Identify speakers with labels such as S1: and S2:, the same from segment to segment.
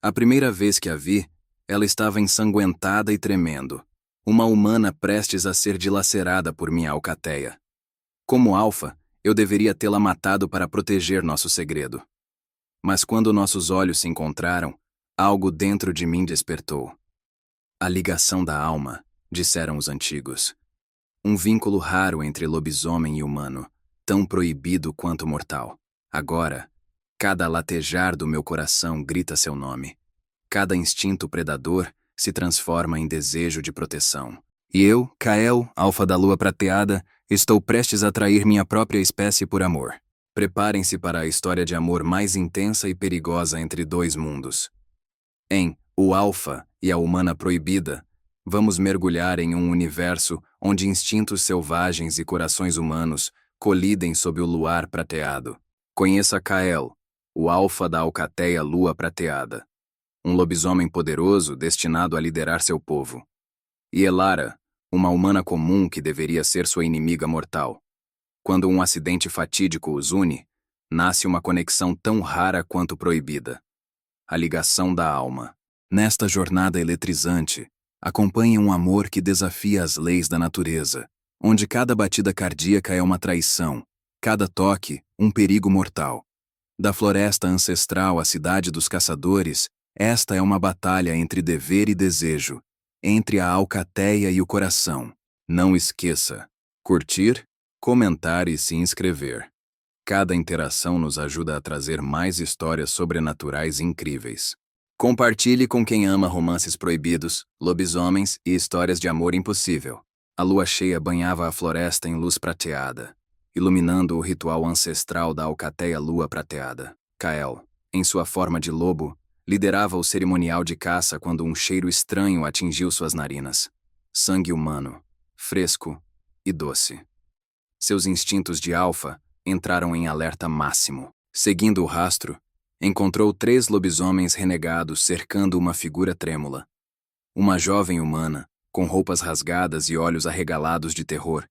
S1: A primeira vez que a vi, ela estava ensanguentada e tremendo, uma humana prestes a ser dilacerada por minha alcateia. Como alfa, eu deveria tê-la matado para proteger nosso segredo. Mas quando nossos olhos se encontraram, algo dentro de mim despertou. A ligação da alma, disseram os antigos. Um vínculo raro entre lobisomem e humano, tão proibido quanto mortal. Agora, cada latejar do meu coração grita seu nome. Cada instinto predador se transforma em desejo de proteção. E eu, Kael, alfa da lua prateada, estou prestes a trair minha própria espécie por amor. Preparem-se para a história de amor mais intensa e perigosa entre dois mundos. Em O Alfa e a Humana Proibida, vamos mergulhar em um universo onde instintos selvagens e corações humanos colidem sob o luar prateado. Conheça Kael, o alfa da alcateia lua prateada. Um lobisomem poderoso destinado a liderar seu povo. E Elara, uma humana comum que deveria ser sua inimiga mortal. Quando um acidente fatídico os une, nasce uma conexão tão rara quanto proibida. A ligação da alma. Nesta jornada eletrizante, acompanhe um amor que desafia as leis da natureza, onde cada batida cardíaca é uma traição, cada toque, um perigo mortal. Da floresta ancestral à cidade dos caçadores, esta é uma batalha entre dever e desejo, entre a alcateia e o coração. Não esqueça: curtir, comentar e se inscrever. Cada interação nos ajuda a trazer mais histórias sobrenaturais incríveis. Compartilhe com quem ama romances proibidos, lobisomens e histórias de amor impossível. A lua cheia banhava a floresta em luz prateada, iluminando o ritual ancestral da alcateia lua prateada. Kael, em sua forma de lobo, liderava o cerimonial de caça quando um cheiro estranho atingiu suas narinas. Sangue humano, fresco e doce. Seus instintos de alfa entraram em alerta máximo. Seguindo o rastro, encontrou 3 lobisomens renegados cercando uma figura trêmula. Uma jovem humana, com roupas rasgadas e olhos arregalados de terror,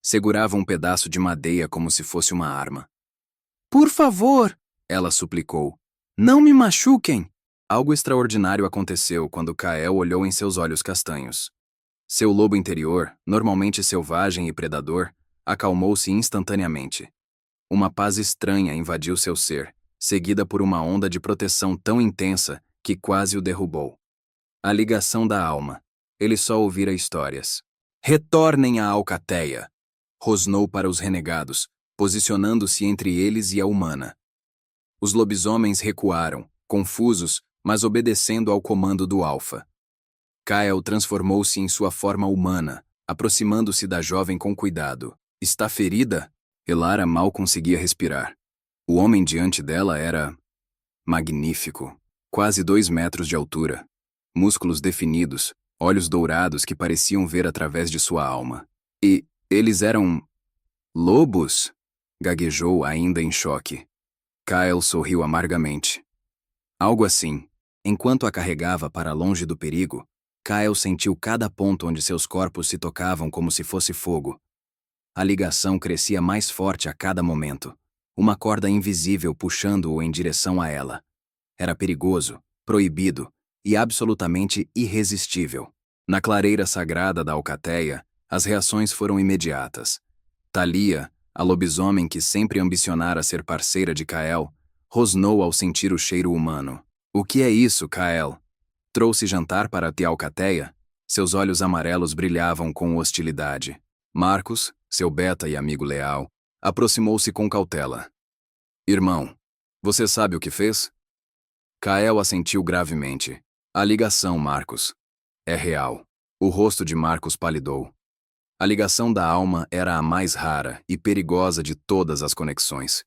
S1: segurava um pedaço de madeira como se fosse uma arma. "Por favor", ela suplicou, "não me machuquem." Algo extraordinário aconteceu quando Kael olhou em seus olhos castanhos. Seu lobo interior, normalmente selvagem e predador, acalmou-se instantaneamente. Uma paz estranha invadiu seu ser, seguida por uma onda de proteção tão intensa que quase o derrubou. A ligação da alma. Ele só ouvira histórias. "Retornem à alcateia!" Rosnou para os renegados, posicionando-se entre eles e a humana. Os lobisomens recuaram, confusos, mas obedecendo ao comando do alfa. Kael transformou-se em sua forma humana, aproximando-se da jovem com cuidado. "Está ferida?" Elara mal conseguia respirar. O homem diante dela era magnífico, quase 2 metros de altura, músculos definidos, olhos dourados que pareciam ver através de sua alma. "E eles eram lobos?" gaguejou ainda em choque. Kael sorriu amargamente. "Algo assim." Enquanto a carregava para longe do perigo, Kael sentiu cada ponto onde seus corpos se tocavam como se fosse fogo. A ligação crescia mais forte a cada momento, uma corda invisível puxando-o em direção a ela. Era perigoso, proibido e absolutamente irresistível. Na clareira sagrada da alcateia, as reações foram imediatas. Thalia, a lobisomem que sempre ambicionara ser parceira de Kael, rosnou ao sentir o cheiro humano. "O que é isso, Kael? Trouxe jantar para a alcateia?" Seus olhos amarelos brilhavam com hostilidade. Marcos, seu beta e amigo leal, aproximou-se com cautela. "Irmão, você sabe o que fez?" Kael assentiu gravemente. "A ligação, Marcos. É real." O rosto de Marcos palidou. A ligação da alma era a mais rara e perigosa de todas as conexões,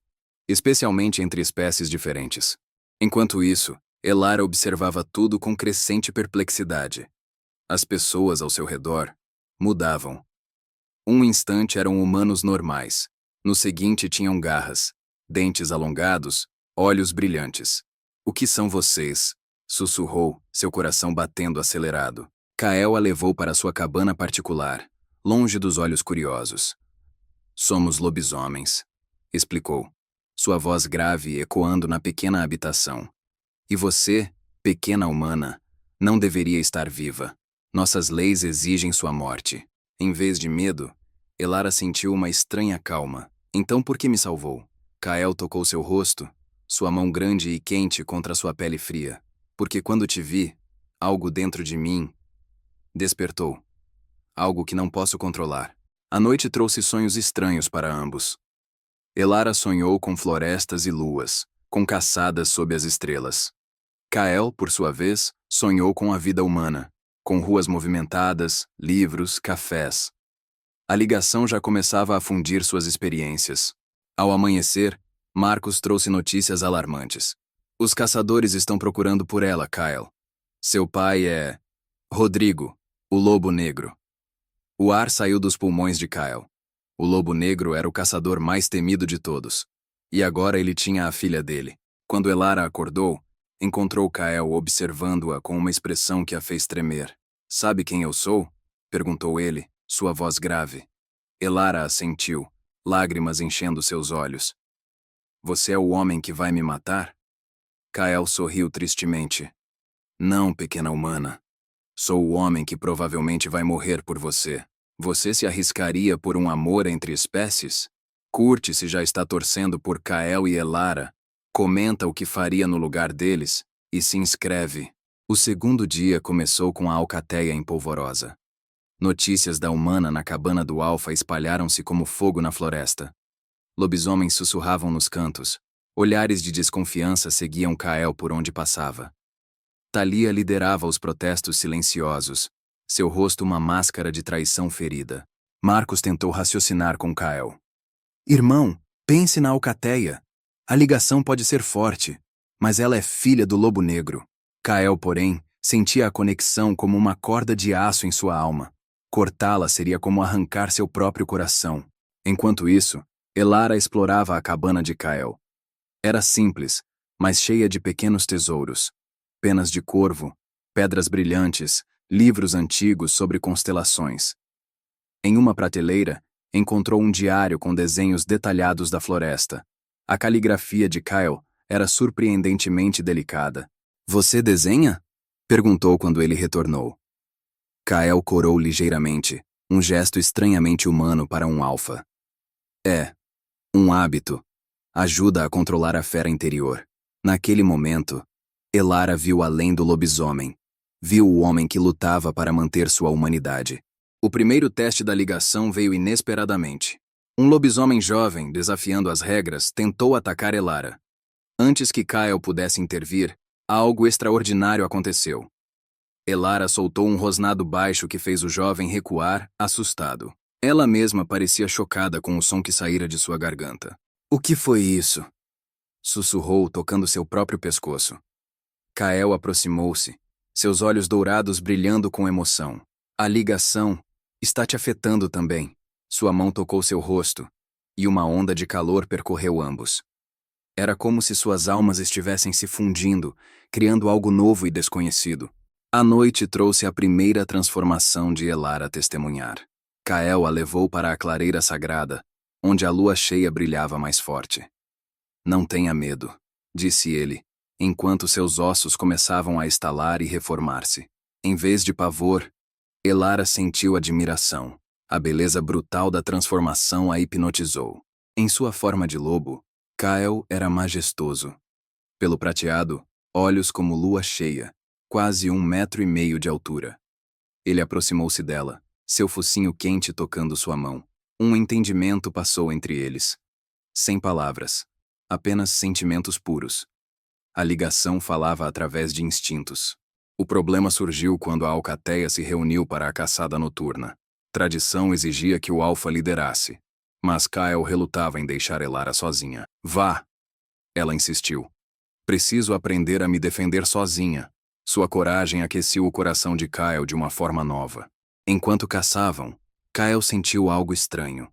S1: especialmente entre espécies diferentes. Enquanto isso, Elara observava tudo com crescente perplexidade. As pessoas ao seu redor mudavam. Um instante eram humanos normais. No seguinte tinham garras, dentes alongados, olhos brilhantes. "O que são vocês?" sussurrou, seu coração batendo acelerado. Kael a levou para sua cabana particular, longe dos olhos curiosos. "Somos lobisomens", explicou, sua voz grave ecoando na pequena habitação. "E você?" Pequena humana, não deveria estar viva. Nossas leis exigem sua morte. Em vez de medo, Elara sentiu uma estranha calma. Então por que me salvou? Kael tocou seu rosto, sua mão grande e quente contra sua pele fria. Porque quando te vi, algo dentro de mim despertou. Algo que não posso controlar. A noite trouxe sonhos estranhos para ambos. Elara sonhou com florestas e luas, com caçadas sob as estrelas. Kael, por sua vez, sonhou com a vida humana, com ruas movimentadas, livros, cafés. A ligação já começava a fundir suas experiências. Ao amanhecer, Marcos trouxe notícias alarmantes. Os caçadores estão procurando por ela, Kael. Seu pai é Rodrigo, o lobo negro. O ar saiu dos pulmões de Kael. O lobo negro era o caçador mais temido de todos. E agora ele tinha a filha dele. Quando Elara acordou, encontrou Kael observando-a com uma expressão que a fez tremer. Sabe quem eu sou? Perguntou ele, sua voz grave. Elara assentiu, lágrimas enchendo seus olhos. Você é o homem que vai me matar? Kael sorriu tristemente. Não, pequena humana. Sou o homem que provavelmente vai morrer por você. Você se arriscaria por um amor entre espécies? Curte se já está torcendo por Kael e Elara. Comenta o que faria no lugar deles e se inscreve. O segundo dia começou com a alcateia em polvorosa. Notícias da humana na cabana do Alfa espalharam-se como fogo na floresta. Lobisomens sussurravam nos cantos. Olhares de desconfiança seguiam Kael por onde passava. Thalia liderava os protestos silenciosos, seu rosto uma máscara de traição ferida. Marcos tentou raciocinar com Kael. Irmão, pense na alcateia. A ligação pode ser forte, mas ela é filha do lobo negro. Kael, porém, sentia a conexão como uma corda de aço em sua alma. Cortá-la seria como arrancar seu próprio coração. Enquanto isso, Elara explorava a cabana de Kael. Era simples, mas cheia de pequenos tesouros. Penas de corvo, pedras brilhantes, livros antigos sobre constelações. Em uma prateleira, encontrou um diário com desenhos detalhados da floresta. A caligrafia de Kael era surpreendentemente delicada. Você desenha? Perguntou quando ele retornou. Kael corou ligeiramente, um gesto estranhamente humano para um alfa. É. Um hábito. Ajuda a controlar a fera interior. Naquele momento, Elara viu além do lobisomem. Viu o homem que lutava para manter sua humanidade. O primeiro teste da ligação veio inesperadamente. Um lobisomem jovem, desafiando as regras, tentou atacar Elara. Antes que Kael pudesse intervir, algo extraordinário aconteceu. Elara soltou um rosnado baixo que fez o jovem recuar, assustado. Ela mesma parecia chocada com o som que saíra de sua garganta. O que foi isso? Sussurrou, tocando seu próprio pescoço. Kael aproximou-se, seus olhos dourados brilhando com emoção. A ligação está te afetando também. Sua mão tocou seu rosto, e uma onda de calor percorreu ambos. Era como se suas almas estivessem se fundindo, criando algo novo e desconhecido. A noite trouxe a primeira transformação de Elara a testemunhar. Kael a levou para a clareira sagrada, onde a lua cheia brilhava mais forte. Não tenha medo, disse ele, enquanto seus ossos começavam a estalar e reformar-se. Em vez de pavor, Elara sentiu admiração. A beleza brutal da transformação a hipnotizou. Em sua forma de lobo, Kael era majestoso. Pelo prateado, olhos como lua cheia, quase 1,5 metros de altura. Ele aproximou-se dela, seu focinho quente tocando sua mão. Um entendimento passou entre eles. Sem palavras, apenas sentimentos puros. A ligação falava através de instintos. O problema surgiu quando a alcateia se reuniu para a caçada noturna. Tradição exigia que o alfa liderasse. Mas Kael relutava em deixar Elara sozinha. Vá! Ela insistiu. Preciso aprender a me defender sozinha. Sua coragem aqueceu o coração de Kael de uma forma nova. Enquanto caçavam, Kael sentiu algo estranho.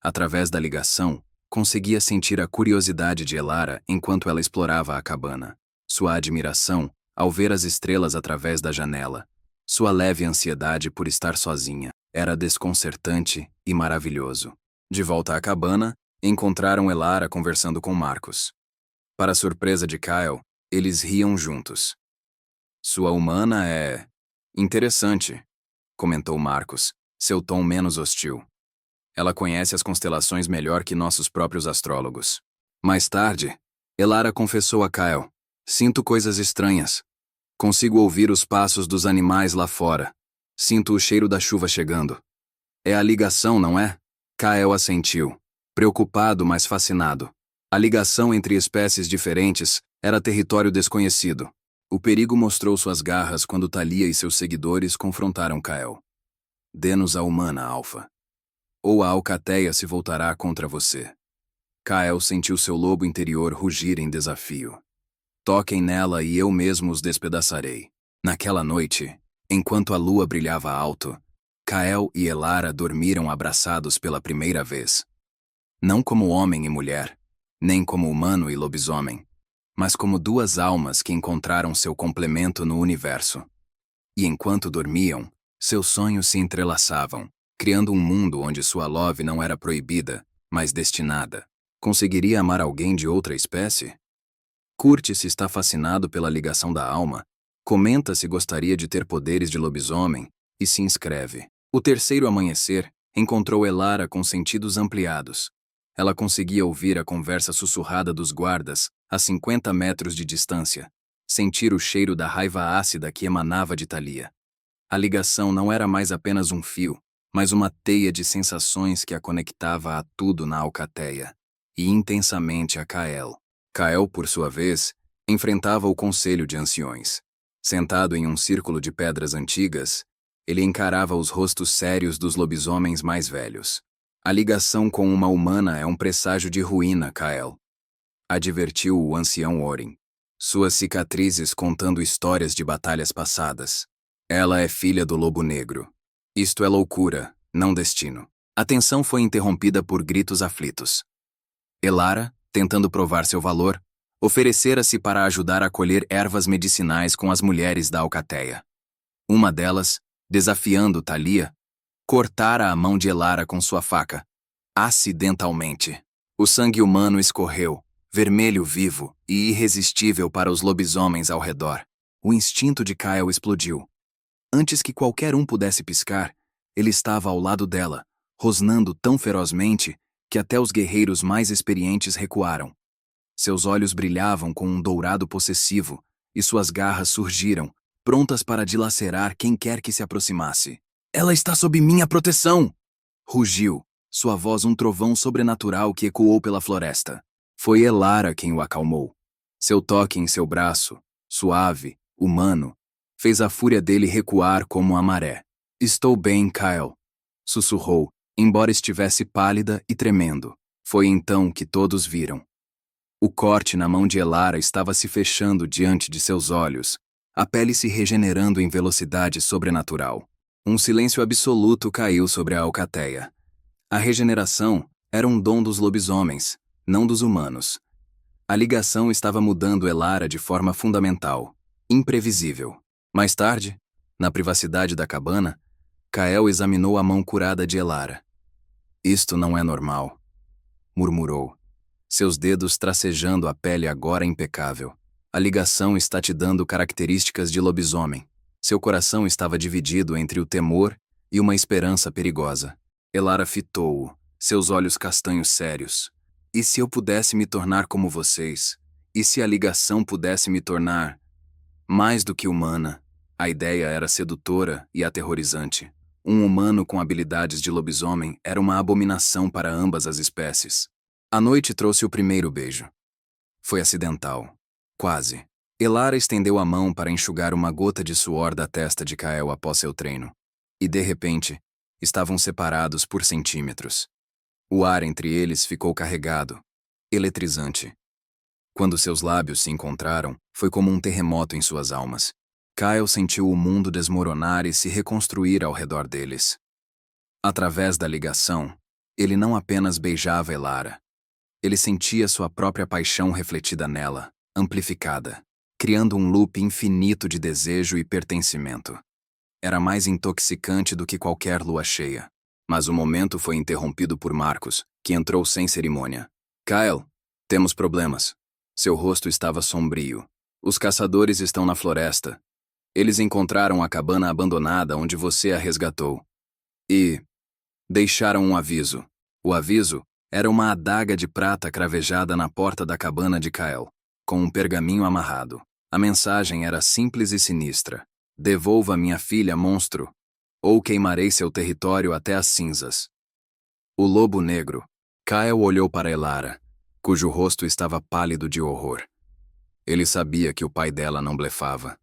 S1: Através da ligação, conseguia sentir a curiosidade de Elara enquanto ela explorava a cabana. Sua admiração ao ver as estrelas através da janela. Sua leve ansiedade por estar sozinha. Era desconcertante e maravilhoso. De volta à cabana, encontraram Elara conversando com Marcos. Para surpresa de Kael, eles riam juntos. Sua humana é... interessante, comentou Marcos, seu tom menos hostil. Ela conhece as constelações melhor que nossos próprios astrólogos. Mais tarde, Elara confessou a Kyle. Sinto coisas estranhas. Consigo ouvir os passos dos animais lá fora. Sinto o cheiro da chuva chegando. É a ligação, não é? Kyle assentiu, preocupado, mas fascinado. A ligação entre espécies diferentes era território desconhecido. O perigo mostrou suas garras quando Thalia e seus seguidores confrontaram Kyle. Dê-nos a humana, Alpha. Ou a alcateia se voltará contra você. Kyle sentiu seu lobo interior rugir em desafio. Toquem nela e eu mesmo os despedaçarei. Naquela noite, enquanto a lua brilhava alto, Kyle e Elara dormiram abraçados pela primeira vez. Não como homem e mulher, nem como humano e lobisomem, mas como duas almas que encontraram seu complemento no universo. E enquanto dormiam, seus sonhos se entrelaçavam, criando um mundo onde sua love não era proibida, mas destinada. Conseguiria amar alguém de outra espécie? Curte se está fascinado pela ligação da alma, comenta se gostaria de ter poderes de lobisomem e se inscreve. O terceiro amanhecer encontrou Elara com sentidos ampliados. Ela conseguia ouvir a conversa sussurrada dos guardas a 50 metros de distância, sentir o cheiro da raiva ácida que emanava de Thalia. A ligação não era mais apenas um fio, mas uma teia de sensações que a conectava a tudo na alcateia, e intensamente a Kael. Kael, por sua vez, enfrentava o conselho de anciões. Sentado em um círculo de pedras antigas, ele encarava os rostos sérios dos lobisomens mais velhos. A ligação com uma humana é um presságio de ruína, Kael. Advertiu o ancião Orin. Suas cicatrizes contando histórias de batalhas passadas. Ela é filha do lobo negro. Isto é loucura, não destino. A tensão foi interrompida por gritos aflitos. Elara, tentando provar seu valor, oferecera-se para ajudar a colher ervas medicinais com as mulheres da alcateia. Uma delas, desafiando Thalia, cortara a mão de Elara com sua faca, acidentalmente. O sangue humano escorreu, vermelho vivo e irresistível para os lobisomens ao redor. O instinto de Kyle explodiu. Antes que qualquer um pudesse piscar, ele estava ao lado dela, rosnando tão ferozmente que até os guerreiros mais experientes recuaram. Seus olhos brilhavam com um dourado possessivo, e suas garras surgiram, prontas para dilacerar quem quer que se aproximasse. "Ela está sob minha proteção!" Rugiu, sua voz um trovão sobrenatural que ecoou pela floresta. Foi Elara quem o acalmou. Seu toque em seu braço, suave, humano, fez a fúria dele recuar como a maré. "Estou bem, Kyle", sussurrou, embora estivesse pálida e tremendo. Foi então que todos viram. O corte na mão de Elara estava se fechando diante de seus olhos, a pele se regenerando em velocidade sobrenatural. Um silêncio absoluto caiu sobre a alcateia. A regeneração era um dom dos lobisomens, não dos humanos. A ligação estava mudando Elara de forma fundamental, imprevisível. Mais tarde, na privacidade da cabana, Kael examinou a mão curada de Elara. "Isto não é normal", murmurou, seus dedos tracejando a pele agora impecável. "A ligação está te dando características de lobisomem." Seu coração estava dividido entre o temor e uma esperança perigosa. Elara fitou-o, seus olhos castanhos sérios. "E se eu pudesse me tornar como vocês? E se a ligação pudesse me tornar mais do que humana?" A ideia era sedutora e aterrorizante. Um humano com habilidades de lobisomem era uma abominação para ambas as espécies. A noite trouxe o primeiro beijo. Foi acidental. Quase. Elara estendeu a mão para enxugar uma gota de suor da testa de Kael após seu treino. E, de repente, estavam separados por centímetros. O ar entre eles ficou carregado, eletrizante. Quando seus lábios se encontraram, foi como um terremoto em suas almas. Kyle sentiu o mundo desmoronar e se reconstruir ao redor deles. Através da ligação, ele não apenas beijava Elara. Ele sentia sua própria paixão refletida nela, amplificada, criando um loop infinito de desejo e pertencimento. Era mais intoxicante do que qualquer lua cheia. Mas o momento foi interrompido por Marcos, que entrou sem cerimônia. "Kyle, temos problemas." Seu rosto estava sombrio. "Os caçadores estão na floresta. Eles encontraram a cabana abandonada onde você a resgatou. E deixaram um aviso. O aviso era uma adaga de prata cravejada na porta da cabana de Kael, com um pergaminho amarrado. A mensagem era simples e sinistra. Devolva minha filha, monstro, ou queimarei seu território até as cinzas. O lobo negro. Kael olhou para Elara, cujo rosto estava pálido de horror. Ele sabia que o pai dela não blefava.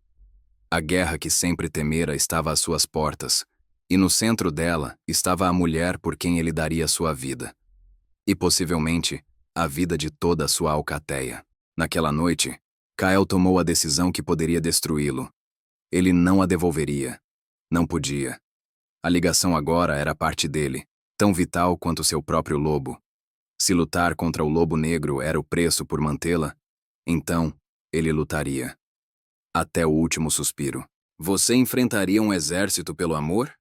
S1: A guerra que sempre temera estava às suas portas, e no centro dela estava a mulher por quem ele daria sua vida. E possivelmente, a vida de toda a sua alcateia. Naquela noite, Kael tomou a decisão que poderia destruí-lo. Ele não a devolveria. Não podia. A ligação agora era parte dele, tão vital quanto seu próprio lobo. Se lutar contra o lobo negro era o preço por mantê-la, então ele lutaria. Até o último suspiro. Você enfrentaria um exército pelo amor?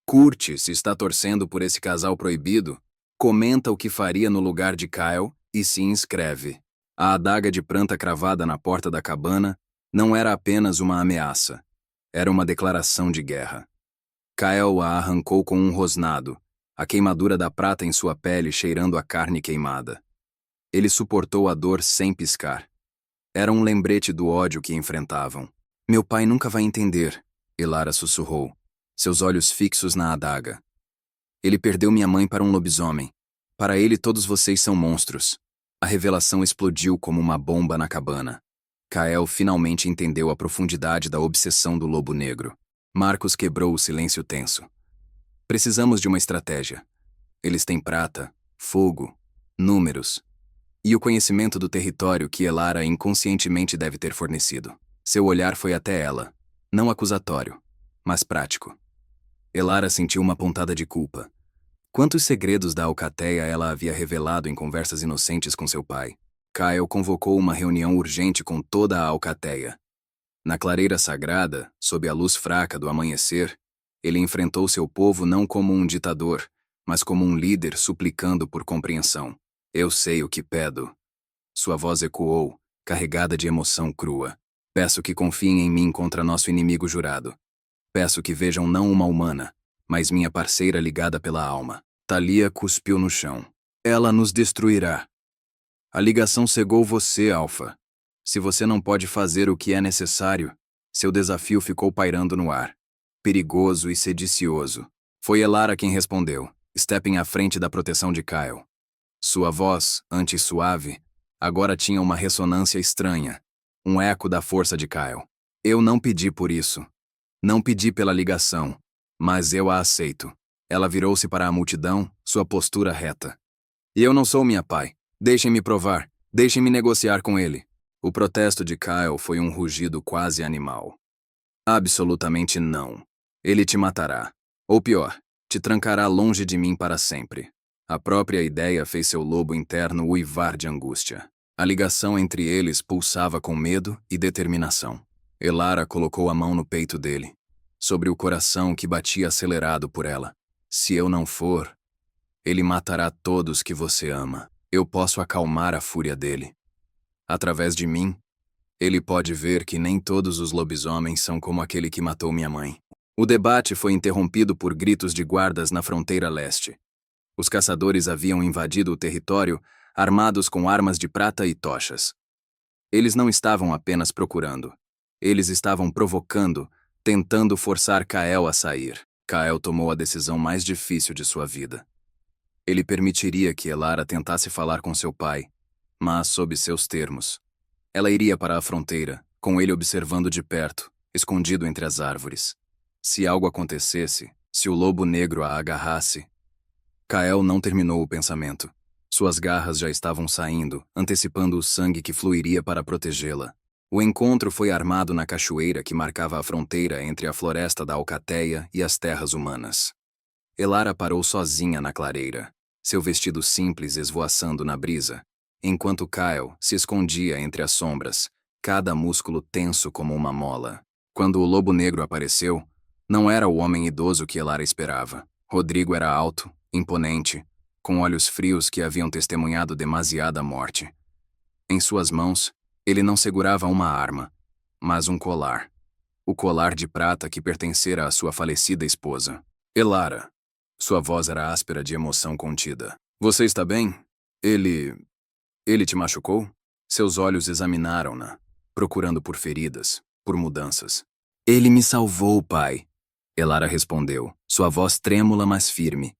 S1: Curte se está torcendo por esse casal proibido, comenta o que faria no lugar de Kael e se inscreve. A adaga de prata cravada na porta da cabana não era apenas uma ameaça, era uma declaração de guerra. Kael a arrancou com um rosnado, a queimadura da prata em sua pele cheirando a carne queimada. Ele suportou a dor sem piscar. Era um lembrete do ódio que enfrentavam. Meu pai nunca vai entender, Elara sussurrou, seus olhos fixos na adaga. Ele perdeu minha mãe para um lobisomem. Para ele todos vocês são monstros. A revelação explodiu como uma bomba na cabana. Kael finalmente entendeu a profundidade da obsessão do lobo negro. Marcos quebrou o silêncio tenso. Precisamos de uma estratégia. Eles têm prata, fogo, números e o conhecimento do território que Elara inconscientemente deve ter fornecido. Seu olhar foi até ela, não acusatório, mas prático. Elara sentiu uma pontada de culpa. Quantos segredos da alcateia ela havia revelado em conversas inocentes com seu pai? Kael convocou uma reunião urgente com toda a alcateia. Na clareira sagrada, sob a luz fraca do amanhecer, ele enfrentou seu povo não como um ditador, mas como um líder suplicando por compreensão. Eu sei o que pedo. Sua voz ecoou, carregada de emoção crua. Peço que confiem em mim contra nosso inimigo jurado. Peço que vejam não uma humana, mas minha parceira ligada pela alma. Thalia cuspiu no chão. Ela nos destruirá. A ligação cegou você, Alpha. Se você não pode fazer o que é necessário, seu desafio ficou pairando no ar. Perigoso e sedicioso. Foi Elara quem respondeu, stepping à frente da proteção de Kael. Sua voz, antes suave, agora tinha uma ressonância estranha, um eco da força de Kael. Eu não pedi por isso. Não pedi pela ligação, mas eu a aceito. Ela virou-se para a multidão, sua postura reta. E eu não sou minha pai. Deixem-me provar. Deixem-me negociar com ele. O protesto de Kael foi um rugido quase animal. Absolutamente não. Ele te matará. Ou pior, te trancará longe de mim para sempre. A própria ideia fez seu lobo interno uivar de angústia. A ligação entre eles pulsava com medo e determinação. Elara colocou a mão no peito dele, sobre o coração que batia acelerado por ela. Se eu não for, ele matará todos que você ama. Eu posso acalmar a fúria dele. Através de mim, ele pode ver que nem todos os lobisomens são como aquele que matou minha mãe. O debate foi interrompido por gritos de guardas na fronteira leste. Os caçadores haviam invadido o território, armados com armas de prata e tochas. Eles não estavam apenas procurando. Eles estavam provocando, tentando forçar Kael a sair. Kael tomou a decisão mais difícil de sua vida. Ele permitiria que Elara tentasse falar com seu pai, mas sob seus termos. Ela iria para a fronteira, com ele observando de perto, escondido entre as árvores. Se algo acontecesse, se o lobo negro a agarrasse... Kael não terminou o pensamento. Suas garras já estavam saindo, antecipando o sangue que fluiria para protegê-la. O encontro foi armado na cachoeira que marcava a fronteira entre a floresta da Alcateia e as terras humanas. Elara parou sozinha na clareira, seu vestido simples esvoaçando na brisa, enquanto Kael se escondia entre as sombras, cada músculo tenso como uma mola. Quando o lobo negro apareceu, não era o homem idoso que Elara esperava. Rodrigo era alto, imponente, com olhos frios que haviam testemunhado demasiada morte. Em suas mãos, ele não segurava uma arma, mas um colar. o colar de prata que pertencera à sua falecida esposa. Elara. Sua voz era áspera de emoção contida. Você está bem? Ele te machucou? Seus olhos examinaram-na, procurando por feridas, por mudanças. Ele me salvou, pai. Elara respondeu, sua voz trêmula mas firme.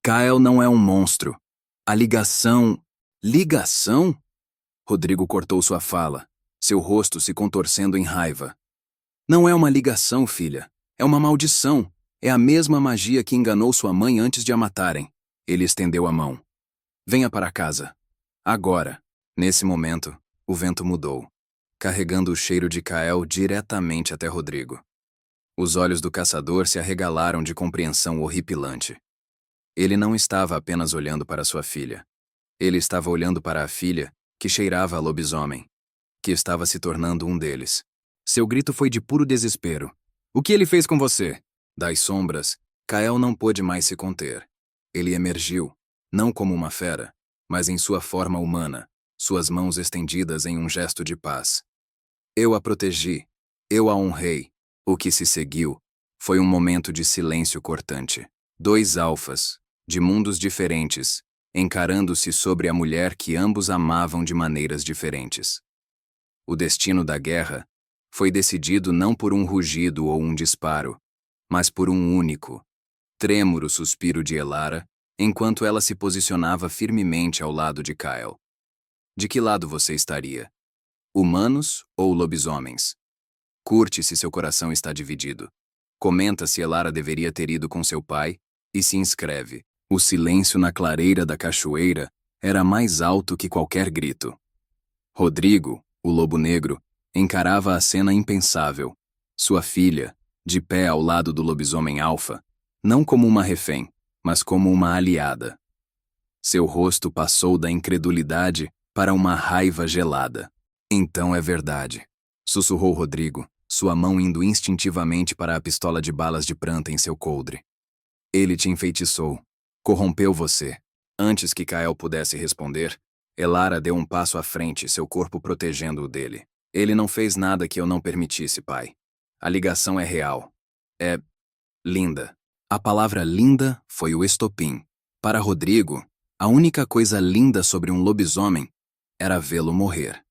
S1: Kyle não é um monstro. A ligação... Ligação? Rodrigo cortou sua fala, seu rosto se contorcendo em raiva. Não é uma ligação, filha. É uma maldição. É a mesma magia que enganou sua mãe antes de a matarem. Ele estendeu a mão. Venha para casa. Agora. Nesse momento, o vento mudou, carregando o cheiro de Kael diretamente até Rodrigo. Os olhos do caçador se arregalaram de compreensão horripilante. Ele não estava apenas olhando para sua filha. Ele estava olhando para a filha, que cheirava a lobisomem, que estava se tornando um deles. Seu grito foi de puro desespero. O que ele fez com você? Das sombras, Kael não pôde mais se conter. Ele emergiu, não como uma fera, mas em sua forma humana, suas mãos estendidas em um gesto de paz. Eu a protegi, eu a honrei. O que se seguiu foi um momento de silêncio cortante. Dois alfas, de mundos diferentes, encarando-se sobre a mulher que ambos amavam de maneiras diferentes. O destino da guerra foi decidido não por um rugido ou um disparo, mas por um único, trêmulo suspiro de Elara, enquanto ela se posicionava firmemente ao lado de Kyle. De que lado você estaria? Humanos ou lobisomens? Curte se seu coração está dividido. Comenta se Elara deveria ter ido com seu pai e se inscreve. O silêncio na clareira da cachoeira era mais alto que qualquer grito. Rodrigo, o lobo negro, encarava a cena impensável. Sua filha, de pé ao lado do lobisomem alfa, não como uma refém, mas como uma aliada. Seu rosto passou da incredulidade para uma raiva gelada. Então é verdade, sussurrou Rodrigo, sua mão indo instintivamente para a pistola de balas de prata em seu coldre. Ele te enfeitiçou. Corrompeu você. Antes que Kael pudesse responder, Elara deu um passo à frente, seu corpo protegendo-o dele. Ele não fez nada que eu não permitisse, pai. A ligação é real. É... linda. A palavra linda foi o estopim. Para Rodrigo, a única coisa linda sobre um lobisomem era vê-lo morrer.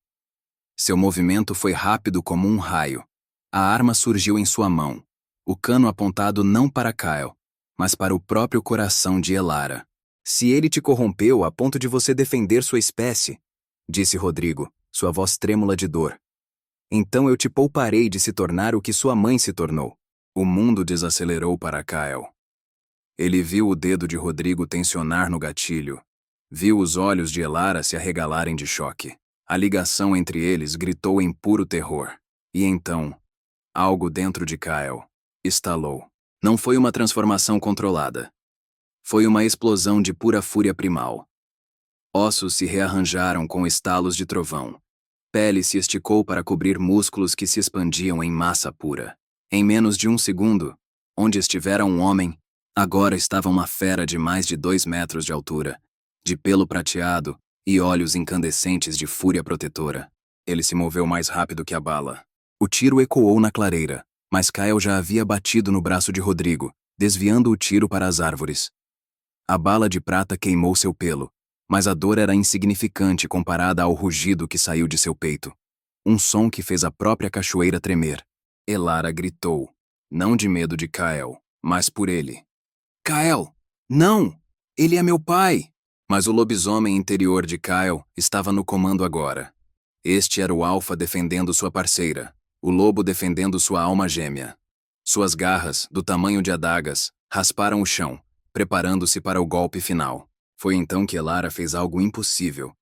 S1: Seu movimento foi rápido como um raio. A arma surgiu em sua mão, o cano apontado não para Kyle, mas para o próprio coração de Elara. Se ele te corrompeu a ponto de você defender sua espécie, disse Rodrigo, sua voz trêmula de dor, então eu te pouparei de se tornar o que sua mãe se tornou. O mundo desacelerou para Kyle. Ele viu o dedo de Rodrigo tensionar no gatilho. Viu os olhos de Elara se arregalarem de choque. A ligação entre eles gritou em puro terror. E então, algo dentro de Kyle estalou. Não foi uma transformação controlada. Foi uma explosão de pura fúria primal. Ossos se rearranjaram com estalos de trovão. Pele se esticou para cobrir músculos que se expandiam em massa pura. Em menos de um segundo, onde estivera um homem, agora estava uma fera de mais de 2 metros de altura, de pelo prateado e olhos incandescentes de fúria protetora. Ele se moveu mais rápido que a bala. O tiro ecoou na clareira, mas Kyle já havia batido no braço de Rodrigo, desviando o tiro para as árvores. A bala de prata queimou seu pelo, mas a dor era insignificante comparada ao rugido que saiu de seu peito. Um som que fez a própria cachoeira tremer. Elara gritou, não de medo de Kyle, mas por ele. Kyle! Não! Ele é meu pai! Mas o lobisomem interior de Kyle estava no comando agora. Este era o alfa defendendo sua parceira, o lobo defendendo sua alma gêmea. Suas garras, do tamanho de adagas, rasparam o chão, preparando-se para o golpe final. Foi então que Elara fez algo impossível.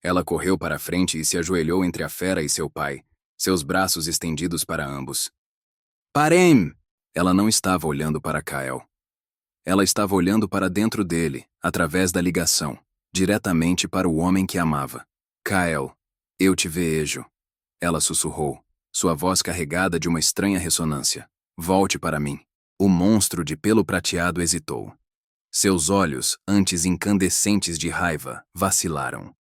S1: Ela correu para a frente e se ajoelhou entre a fera e seu pai, seus braços estendidos para ambos. Parem! Ela não estava olhando para Kyle. Ela estava olhando para dentro dele, através da ligação, diretamente para o homem que amava. Kyle, eu te vejo. Ela sussurrou, sua voz carregada de uma estranha ressonância. Volte para mim. O monstro de pelo prateado hesitou. Seus olhos, antes incandescentes de raiva, vacilaram.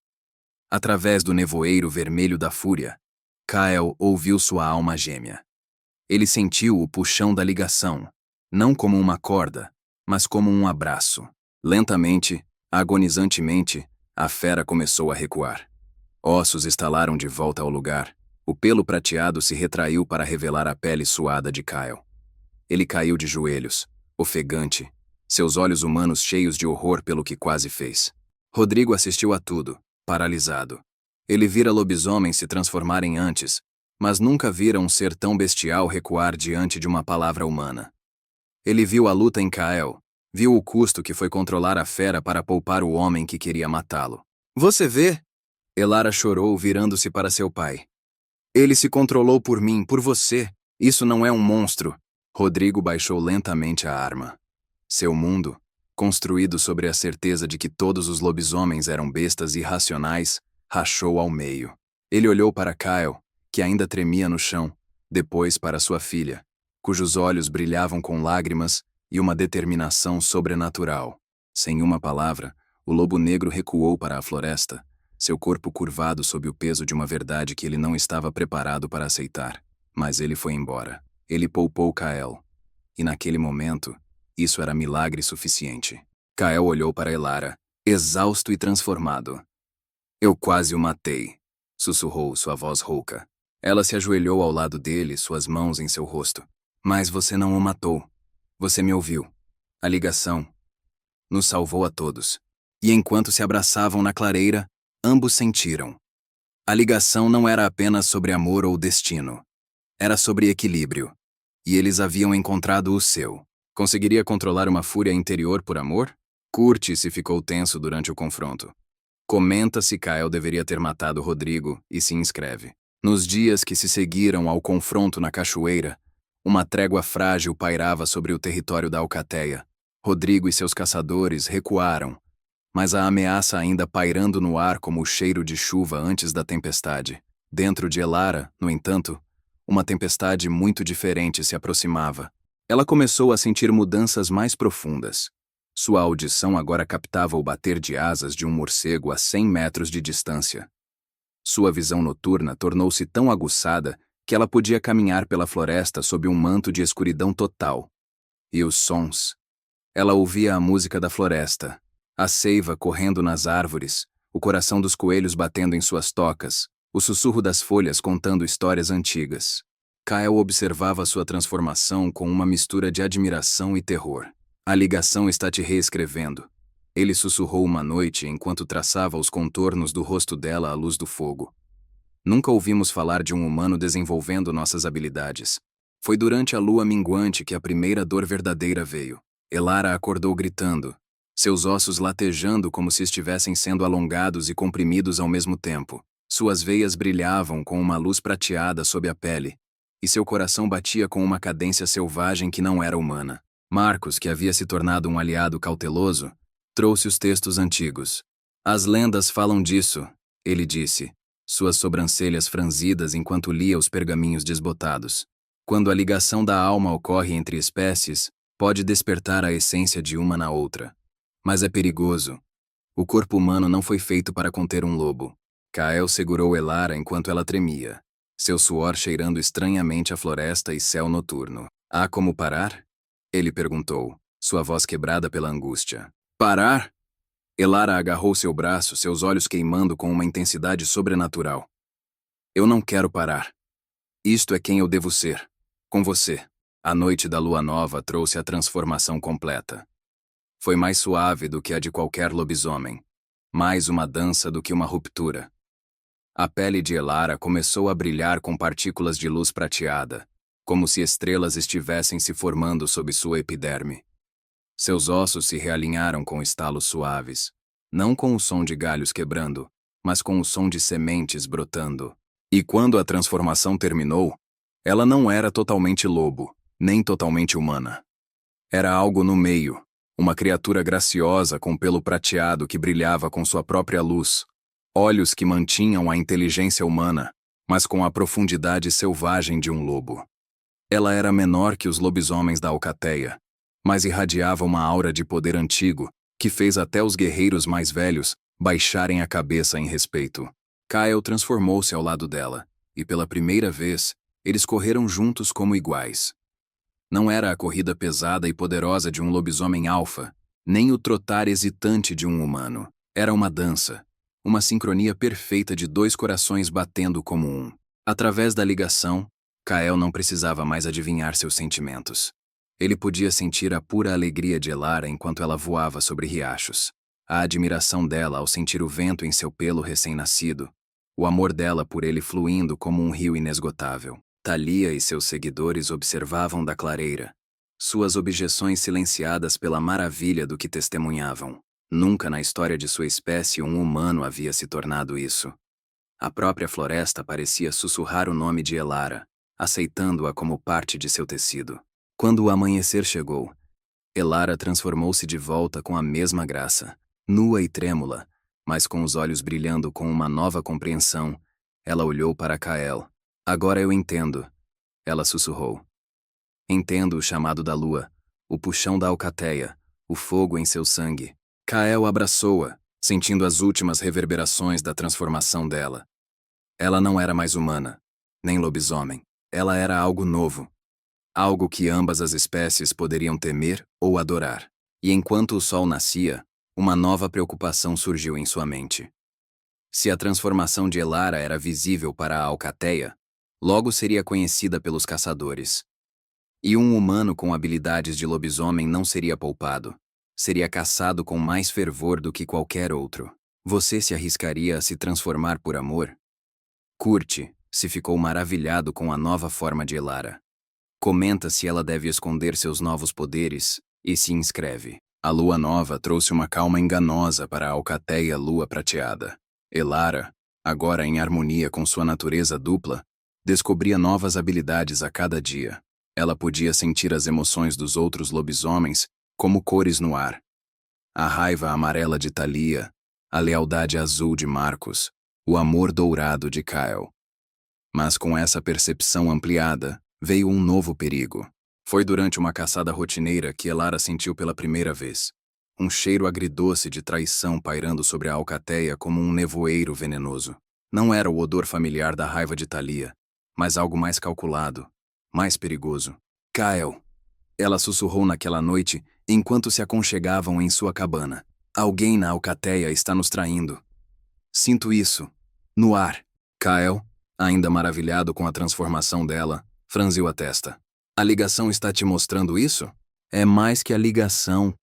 S1: Através do nevoeiro vermelho da fúria, Kyle ouviu sua alma gêmea. Ele sentiu o puxão da ligação, não como uma corda, mas como um abraço. Lentamente, agonizantemente, a fera começou a recuar. Ossos estalaram de volta ao lugar. O pelo prateado se retraiu para revelar a pele suada de Kyle. Ele caiu de joelhos, ofegante, seus olhos humanos cheios de horror pelo que quase fez. Rodrigo assistiu a tudo, paralisado. Ele vira lobisomens se transformarem antes, mas nunca vira um ser tão bestial recuar diante de uma palavra humana. Ele viu a luta em Kyle, viu o custo que foi controlar a fera para poupar o homem que queria matá-lo. Você vê? Elara chorou virando-se para seu pai. Ele se controlou por mim, por você. Isso não é um monstro. Rodrigo baixou lentamente a arma. Seu mundo, construído sobre a certeza de que todos os lobisomens eram bestas irracionais, rachou ao meio. Ele olhou para Kyle, que ainda tremia no chão, depois para sua filha, cujos olhos brilhavam com lágrimas e uma determinação sobrenatural. Sem uma palavra, o lobo negro recuou para a floresta, seu corpo curvado sob o peso de uma verdade que ele não estava preparado para aceitar. Mas ele foi embora. Ele poupou Kyle. E naquele momento, isso era milagre suficiente. Kyle olhou para Elara, exausto e transformado. Eu quase o matei, sussurrou sua voz rouca. Ela se ajoelhou ao lado dele, suas mãos em seu rosto. Mas você não o matou. Você me ouviu. A ligação nos salvou a todos. E enquanto se abraçavam na clareira, ambos sentiram. A ligação não era apenas sobre amor ou destino. Era sobre equilíbrio. E eles haviam encontrado o seu. Conseguiria controlar uma fúria interior por amor? Curtis ficou tenso durante o confronto. Comenta se Kyle deveria ter matado Rodrigo e se inscreve. Nos dias que se seguiram ao confronto na cachoeira, uma trégua frágil pairava sobre o território da Alcateia. Rodrigo e seus caçadores recuaram, mas a ameaça ainda pairando no ar como o cheiro de chuva antes da tempestade. Dentro de Elara, no entanto, uma tempestade muito diferente se aproximava. Ela começou a sentir mudanças mais profundas. Sua audição agora captava o bater de asas de um morcego a 100 metros de distância. Sua visão noturna tornou-se tão aguçada que ela podia caminhar pela floresta sob um manto de escuridão total. E os sons? Ela ouvia a música da floresta, a seiva correndo nas árvores, o coração dos coelhos batendo em suas tocas, o sussurro das folhas contando histórias antigas. Kyle observava sua transformação com uma mistura de admiração e terror. A ligação está te reescrevendo. Ele sussurrou uma noite enquanto traçava os contornos do rosto dela à luz do fogo. Nunca ouvimos falar de um humano desenvolvendo nossas habilidades. Foi durante a lua minguante que a primeira dor verdadeira veio. Elara acordou gritando, seus ossos latejando como se estivessem sendo alongados e comprimidos ao mesmo tempo. Suas veias brilhavam com uma luz prateada sob a pele, e seu coração batia com uma cadência selvagem que não era humana. Marcos, que havia se tornado um aliado cauteloso, trouxe os textos antigos. As lendas falam disso, ele disse, suas sobrancelhas franzidas enquanto lia os pergaminhos desbotados. Quando a ligação da alma ocorre entre espécies, pode despertar a essência de uma na outra. Mas é perigoso. O corpo humano não foi feito para conter um lobo. Kyle segurou Elara enquanto ela tremia, seu suor cheirando estranhamente a floresta e céu noturno. Há como parar? Ele perguntou, sua voz quebrada pela angústia. Parar? Elara agarrou seu braço, seus olhos queimando com uma intensidade sobrenatural. Eu não quero parar. Isto é quem eu devo ser. Com você. A noite da lua nova trouxe a transformação completa. Foi mais suave do que a de qualquer lobisomem. Mais uma dança do que uma ruptura. A pele de Elara começou a brilhar com partículas de luz prateada, como se estrelas estivessem se formando sob sua epiderme. Seus ossos se realinharam com estalos suaves, não com o som de galhos quebrando, mas com o som de sementes brotando. E quando a transformação terminou, ela não era totalmente lobo, nem totalmente humana. Era algo no meio, uma criatura graciosa com pelo prateado que brilhava com sua própria luz, olhos que mantinham a inteligência humana, mas com a profundidade selvagem de um lobo. Ela era menor que os lobisomens da Alcateia, mas irradiava uma aura de poder antigo que fez até os guerreiros mais velhos baixarem a cabeça em respeito. Kyle transformou-se ao lado dela, e pela primeira vez, Eles correram juntos como iguais. Não era a corrida pesada e poderosa de um lobisomem alfa, nem o trotar hesitante de um humano. Era uma dança, uma sincronia perfeita de dois corações batendo como um. Através da ligação, Kael não precisava mais adivinhar seus sentimentos. Ele podia sentir a pura alegria de Elara enquanto ela voava sobre riachos, a admiração dela ao sentir o vento em seu pelo recém-nascido, o amor dela por ele fluindo como um rio inesgotável. Thalia e seus seguidores observavam da clareira, suas objeções silenciadas pela maravilha do que testemunhavam. Nunca na história de sua espécie um humano havia se tornado isso. A própria floresta parecia sussurrar o nome de Elara, aceitando-a como parte de seu tecido. Quando o amanhecer chegou, Elara transformou-se de volta com a mesma graça, nua e trêmula, mas com os olhos brilhando com uma nova compreensão. Ela olhou para Kael. Agora eu entendo, ela sussurrou. Entendo o chamado da lua, o puxão da alcateia, o fogo em seu sangue. Kael abraçou-a, sentindo as últimas reverberações da transformação dela. Ela não era mais humana, nem lobisomem. Ela era algo novo. Algo que ambas as espécies poderiam temer ou adorar. E enquanto o sol nascia, uma nova preocupação surgiu em sua mente. Se a transformação de Elara era visível para a alcateia, logo seria conhecida pelos caçadores. E um humano com habilidades de lobisomem não seria poupado. Seria caçado com mais fervor do que qualquer outro. Você se arriscaria a se transformar por amor? Curte, se ficou maravilhado com a nova forma de Elara. Comenta se ela deve esconder seus novos poderes e se inscreve. A lua nova trouxe uma calma enganosa para a alcateia lua prateada. Elara, agora em harmonia com sua natureza dupla, descobria novas habilidades a cada dia. Ela podia sentir as emoções dos outros lobisomens como cores no ar. A raiva amarela de Thalia, a lealdade azul de Marcos, o amor dourado de Kael. Mas com essa percepção ampliada, veio um novo perigo. Foi durante uma caçada rotineira que Elara sentiu pela primeira vez. Um cheiro agridoce de traição pairando sobre a alcateia como um nevoeiro venenoso. Não era o odor familiar da raiva de Thalia, mas algo mais calculado, mais perigoso. Kael, ela sussurrou naquela noite enquanto se aconchegavam em sua cabana. Alguém na alcateia está nos traindo. Sinto isso. No ar. Kael, ainda maravilhado com a transformação dela, franziu a testa. A ligação está te mostrando isso? É mais que a ligação,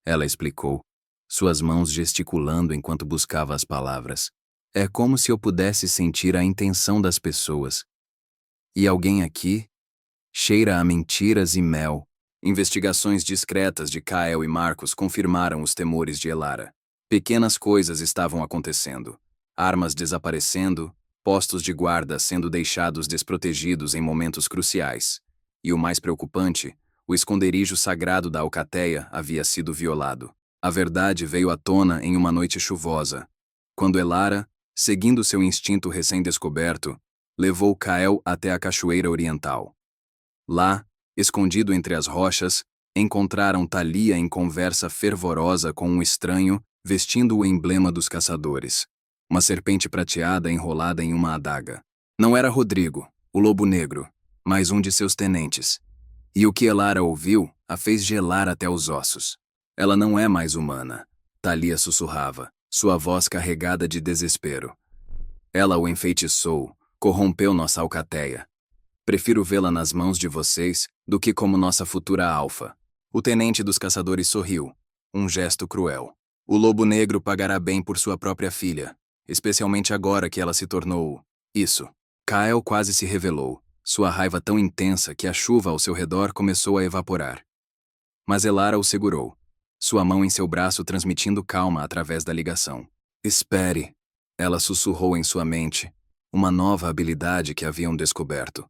S1: ela explicou, suas mãos gesticulando enquanto buscava as palavras. É como se eu pudesse sentir a intenção das pessoas. E alguém aqui cheira a mentiras e mel. Investigações discretas de Kael e Marcos confirmaram os temores de Elara. Pequenas coisas estavam acontecendo. Armas desaparecendo, postos de guarda sendo deixados desprotegidos em momentos cruciais. E o mais preocupante, o esconderijo sagrado da alcateia havia sido violado. A verdade veio à tona em uma noite chuvosa, quando Elara, seguindo seu instinto recém-descoberto, levou Kael até a cachoeira oriental. Lá, escondido entre as rochas, encontraram Thalia em conversa fervorosa com um estranho vestindo o emblema dos caçadores. Uma serpente prateada enrolada em uma adaga. Não era Rodrigo, o lobo negro, mas um de seus tenentes. E o que Elara ouviu a fez gelar até os ossos. Ela não é mais humana, Thalia sussurrava, sua voz carregada de desespero. Ela o enfeitiçou, corrompeu nossa alcateia. Prefiro vê-la nas mãos de vocês do que como nossa futura alfa. O tenente dos caçadores sorriu, um gesto cruel. O lobo negro pagará bem por sua própria filha, especialmente agora que ela se tornou isso. Kael quase se revelou, sua raiva tão intensa que a chuva ao seu redor começou a evaporar. Mas Elara o segurou, sua mão em seu braço transmitindo calma através da ligação. Espere, ela sussurrou em sua mente, uma nova habilidade que haviam descoberto.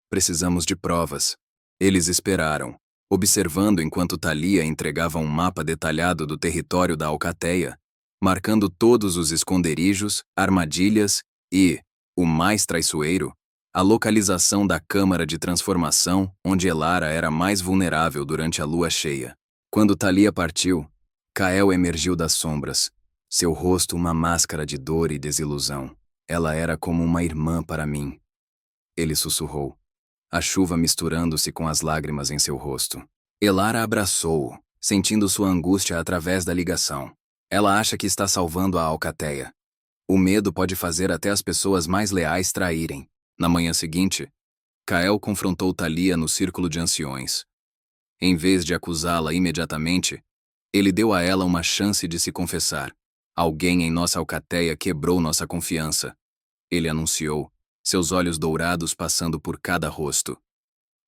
S1: Precisamos de provas. Eles esperaram, observando enquanto Thalia entregava um mapa detalhado do território da alcateia, marcando todos os esconderijos, armadilhas e, o mais traiçoeiro, a localização da câmara de transformação onde Elara era mais vulnerável durante a lua cheia. Quando Thalia partiu, Kael emergiu das sombras, seu rosto uma máscara de dor e desilusão. Ela era como uma irmã para mim. Ele sussurrou, a chuva misturando-se com as lágrimas em seu rosto. Elara abraçou-o, sentindo sua angústia através da ligação. Ela acha que está salvando a alcateia. O medo pode fazer até as pessoas mais leais traírem. Na manhã seguinte, Kael confrontou Thalia no círculo de anciões. Em vez de acusá-la imediatamente, ele deu a ela uma chance de se confessar. Alguém em nossa alcateia quebrou nossa confiança. Ele anunciou, seus olhos dourados passando por cada rosto.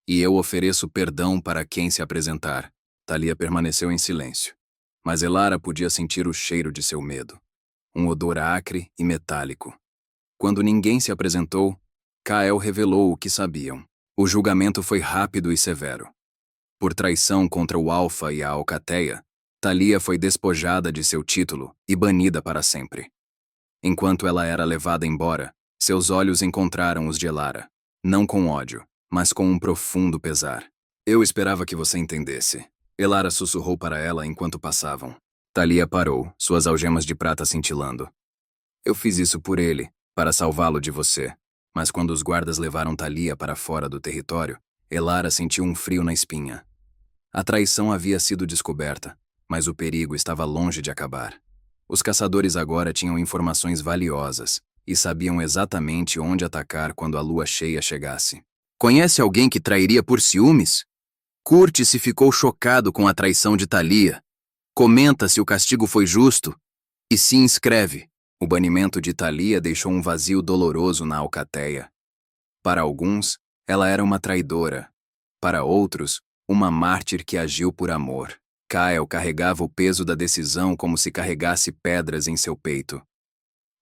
S1: E eu ofereço perdão para quem se apresentar. Thalia permaneceu em silêncio. Mas Elara podia sentir o cheiro de seu medo. Um odor acre e metálico. Quando ninguém se apresentou, Kael revelou o que sabiam. O julgamento foi rápido e severo. Por traição contra o Alfa e a Alcateia, Thalia foi despojada de seu título e banida para sempre. Enquanto ela era levada embora, seus olhos encontraram os de Elara, não com ódio, mas com um profundo pesar. Eu esperava que você entendesse. Elara sussurrou para ela enquanto passavam. Thalia parou, suas algemas de prata cintilando. Eu fiz isso por ele, para salvá-lo de você. Mas quando os guardas levaram Thalia para fora do território, Elara sentiu um frio na espinha. A traição havia sido descoberta, mas o perigo estava longe de acabar. Os caçadores agora tinham informações valiosas e sabiam exatamente onde atacar quando a lua cheia chegasse. Conhece alguém que trairia por ciúmes? Curte se ficou chocado com a traição de Thalia. Comenta se o castigo foi justo e se inscreve. O banimento de Thalia deixou um vazio doloroso na alcateia. Para alguns, ela era uma traidora. Para outros, uma mártir que agiu por amor. Kael carregava o peso da decisão como se carregasse pedras em seu peito.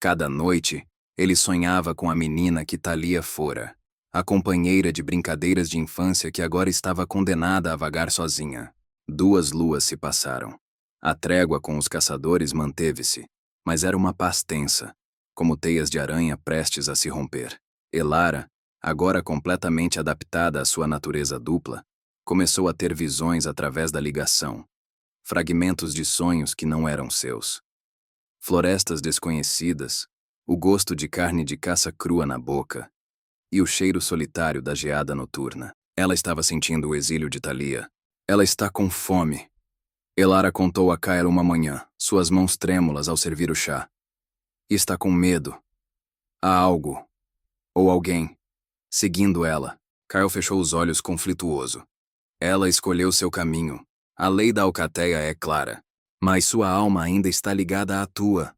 S1: Cada noite, ele sonhava com a menina que Thalia fora, a companheira de brincadeiras de infância que agora estava condenada a vagar sozinha. 2 luas se passaram. A trégua com os caçadores manteve-se, mas era uma paz tensa, como teias de aranha prestes a se romper. Elara, agora completamente adaptada à sua natureza dupla, começou a ter visões através da ligação, fragmentos de sonhos que não eram seus. Florestas desconhecidas, o gosto de carne de caça crua na boca e o cheiro solitário da geada noturna. Ela estava sentindo o exílio de Thalia. Ela está com fome. Elara contou a Kael uma manhã, suas mãos trêmulas ao servir o chá. Está com medo. Há algo, ou alguém, seguindo ela. Kael fechou os olhos conflituoso. Ela escolheu seu caminho. A lei da alcateia é clara. Mas sua alma ainda está ligada à tua.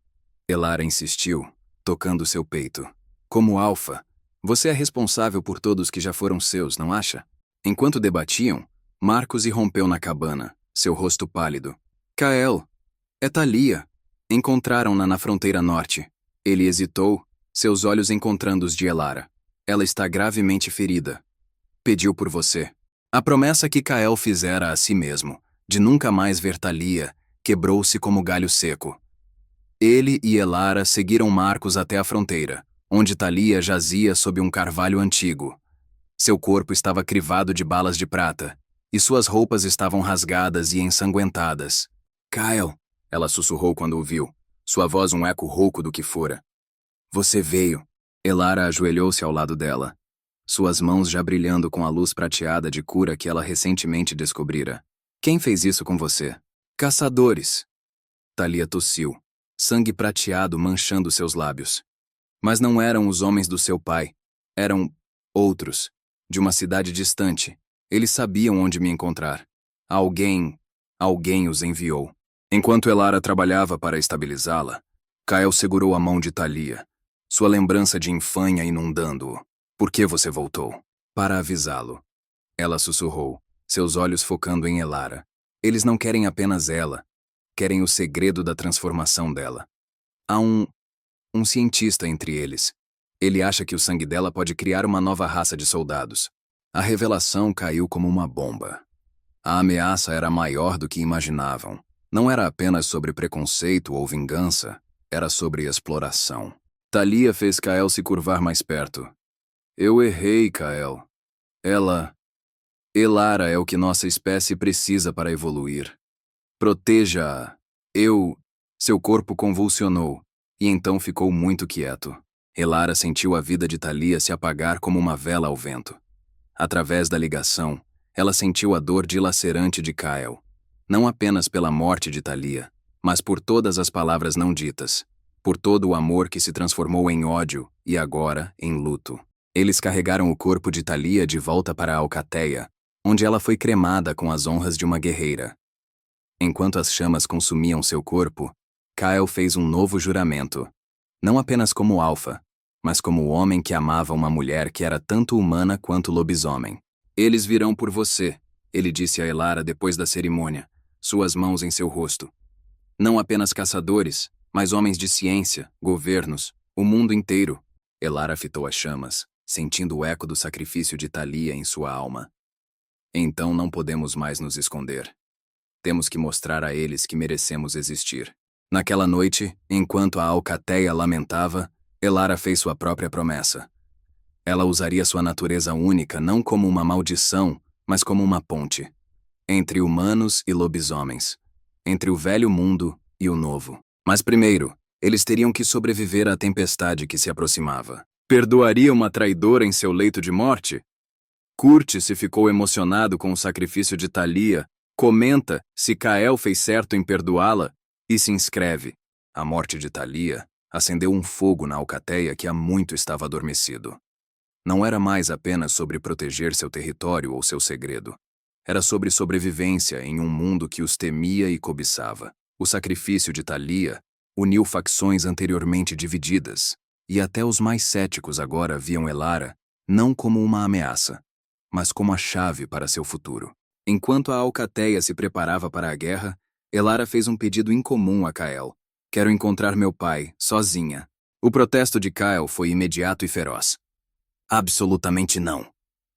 S1: Elara insistiu, tocando seu peito. Como Alfa, você é responsável por todos que já foram seus, não acha? Enquanto debatiam, Marcos irrompeu na cabana, seu rosto pálido. Kael, é Thalia. Encontraram-na na fronteira norte. Ele hesitou, seus olhos encontrando os de Elara. Ela está gravemente ferida. Pediu por você. A promessa que Kael fizera a si mesmo, de nunca mais ver Thalia, quebrou-se como galho seco. Ele e Elara seguiram Marcos até a fronteira, onde Thalia jazia sob um carvalho antigo. Seu corpo estava crivado de balas de prata, e suas roupas estavam rasgadas e ensanguentadas. Kael, ela sussurrou quando o viu, sua voz um eco rouco do que fora. Você veio. Elara ajoelhou-se ao lado dela, suas mãos já brilhando com a luz prateada de cura que ela recentemente descobrira. Quem fez isso com você? Caçadores. Thalia tossiu, sangue prateado manchando seus lábios. Mas não eram os homens do seu pai. Eram outros, de uma cidade distante. Eles sabiam onde me encontrar. Alguém os enviou. Enquanto Elara trabalhava para estabilizá-la, Kael segurou a mão de Thalia, sua lembrança de infâmia inundando-o. Por que você voltou? Para avisá-lo. Ela sussurrou, seus olhos focando em Elara. Eles não querem apenas ela. Querem o segredo da transformação dela. Há um cientista entre eles. Ele acha que o sangue dela pode criar uma nova raça de soldados. A revelação caiu como uma bomba. A ameaça era maior do que imaginavam. Não era apenas sobre preconceito ou vingança, era sobre exploração. Thalia fez Kael se curvar mais perto. Eu errei, Kael. Elara é o que nossa espécie precisa para evoluir. Proteja-a. Seu corpo convulsionou, e então ficou muito quieto. Elara sentiu a vida de Thalia se apagar como uma vela ao vento. Através da ligação, ela sentiu a dor dilacerante de Kyle. Não apenas pela morte de Thalia, mas por todas as palavras não ditas, por todo o amor que se transformou em ódio e agora em luto. Eles carregaram o corpo de Thalia de volta para a Alcateia, onde ela foi cremada com as honras de uma guerreira. Enquanto as chamas consumiam seu corpo, Kyle fez um novo juramento. Não apenas como Alpha, mas como o homem que amava uma mulher que era tanto humana quanto lobisomem. Eles virão por você, ele disse a Elara depois da cerimônia, suas mãos em seu rosto. Não apenas caçadores, mas homens de ciência, governos, o mundo inteiro. Elara fitou as chamas, sentindo o eco do sacrifício de Thalia em sua alma. Então não podemos mais nos esconder. Temos que mostrar a eles que merecemos existir. Naquela noite, enquanto a Alcateia lamentava, Elara fez sua própria promessa. Ela usaria sua natureza única não como uma maldição, mas como uma ponte. Entre humanos e lobisomens. Entre o velho mundo e o novo. Mas primeiro, eles teriam que sobreviver à tempestade que se aproximava. Perdoaria uma traidora em seu leito de morte? Curte se ficou emocionado com o sacrifício de Thalia, comenta se Kael fez certo em perdoá-la e se inscreve. A morte de Thalia acendeu um fogo na Alcateia que há muito estava adormecido. Não era mais apenas sobre proteger seu território ou seu segredo. Era sobre sobrevivência em um mundo que os temia e cobiçava. O sacrifício de Thalia uniu facções anteriormente divididas, e até os mais céticos agora viam Elara não como uma ameaça, mas como a chave para seu futuro. Enquanto a Alcateia se preparava para a guerra, Elara fez um pedido incomum a Kael. Quero encontrar meu pai, sozinha. O protesto de Kyle foi imediato e feroz. Absolutamente não.